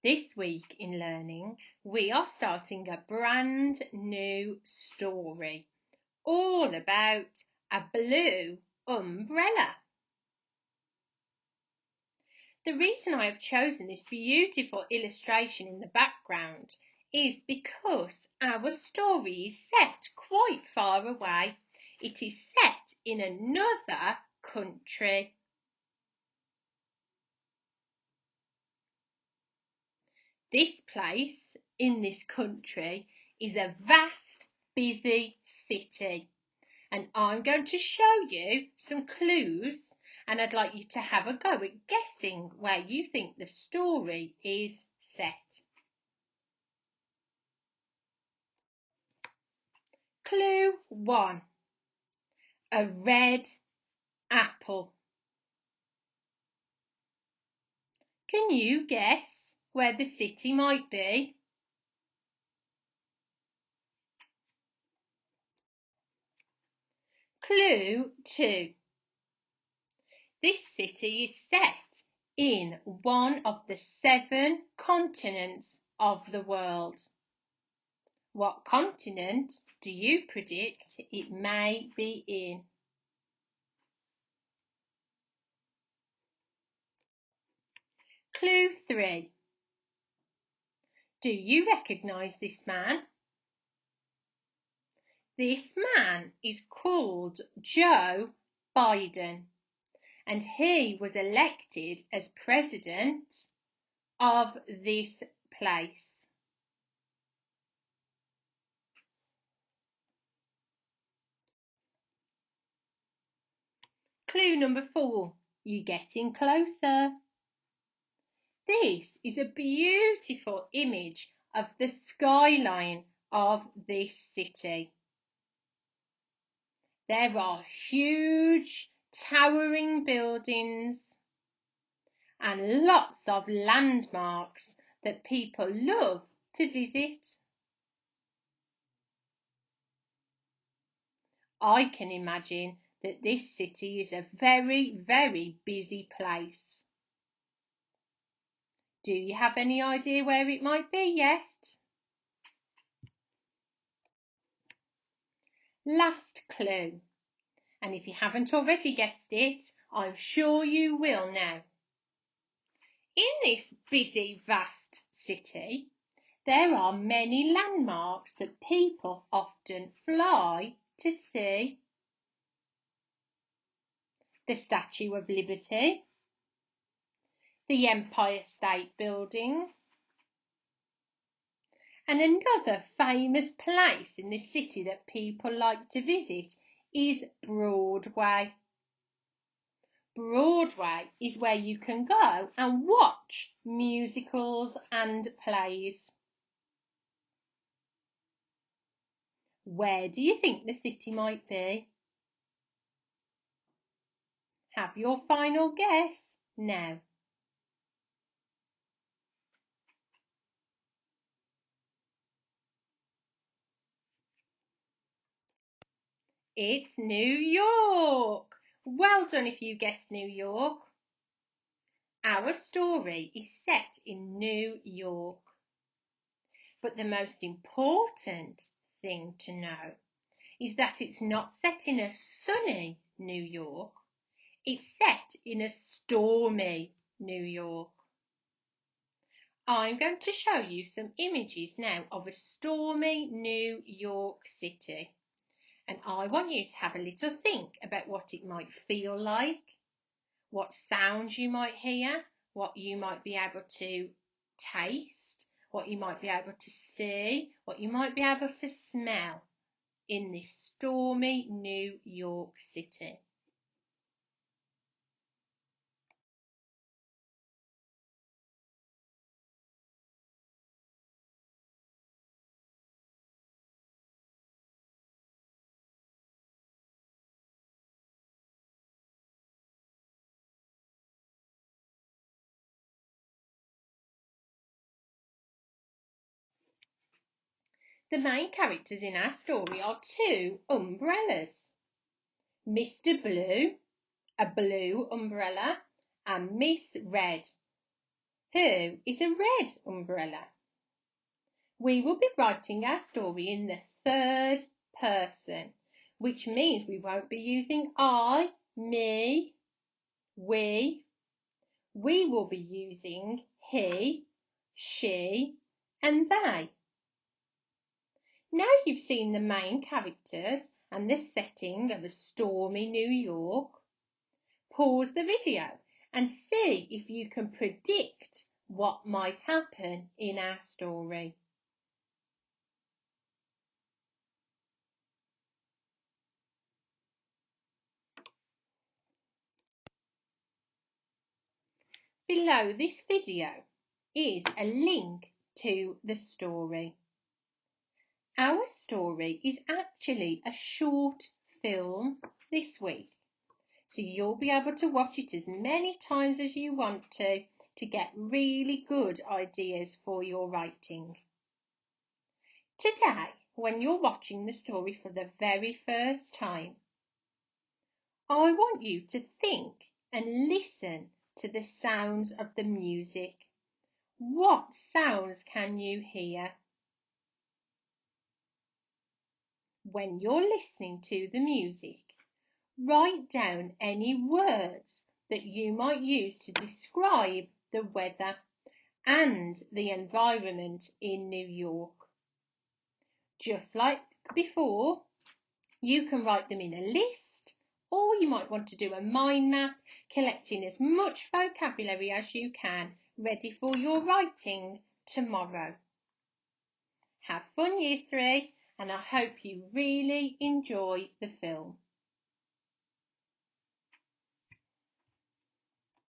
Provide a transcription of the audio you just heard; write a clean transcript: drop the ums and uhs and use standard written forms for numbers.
This week in learning, we are starting a brand new story all about a blue umbrella. The reason I have chosen this beautiful illustration in the background is because our story is set quite far away. It is set in another country. This place in this country is a vast, busy city, and I'm going to show you some clues, and I'd like you to have a go at guessing where you think the story is set. Clue 1. A red apple. Can you guess where the city might be? Clue 2. This city is set in one of the 7 continents of the world. What continent do you predict it may be in? Clue 3. Do you recognise this man? This man is called Joe Biden, and he was elected as president of this place. Clue number 4. You're getting closer. This is a beautiful image of the skyline of this city. There are huge, towering buildings and lots of landmarks that people love to visit. I can imagine that this city is a very, very busy place. Do you have any idea where it might be yet? Last clue, and if you haven't already guessed it, I'm sure you will now. In this busy, vast city, there are many landmarks that people often fly to see. The Statue of Liberty, the Empire State Building, and another famous place in the city that people like to visit is Broadway. Broadway is where you can go and watch musicals and plays. Where do you think the city might be? Have your final guess now. It's New York. Well done if you guessed New York. Our story is set in New York. But the most important thing to know is that it's not set in a sunny New York. It's set in a stormy New York. I'm going to show you some images now of a stormy New York City. And I want you to have a little think about what it might feel like, what sounds you might hear, what you might be able to taste, what you might be able to see, what you might be able to smell in this stormy New York City. The main characters in our story are 2 umbrellas. Mr. Blue, a blue umbrella, and Miss Red, Who is a red umbrella? We will be writing our story in the third person, which means we won't be using I, me, we. We will be using he, she, and they. Now you've seen the main characters and the setting of a stormy New York, pause the video and see if you can predict what might happen in our story. Below this video is a link to the story. Our story is actually a short film this week, so you'll be able to watch it as many times as you want to get really good ideas for your writing. Today, when you're watching the story for the very first time, I want you to think and listen to the sounds of the music. What sounds can you hear? When you're listening to the music, write down any words that you might use to describe the weather and the environment in New York. Just like before, you can write them in a list, or you might want to do a mind map, collecting as much vocabulary as you can, ready for your writing tomorrow. Have fun, Year 3, and I hope you really enjoy the film.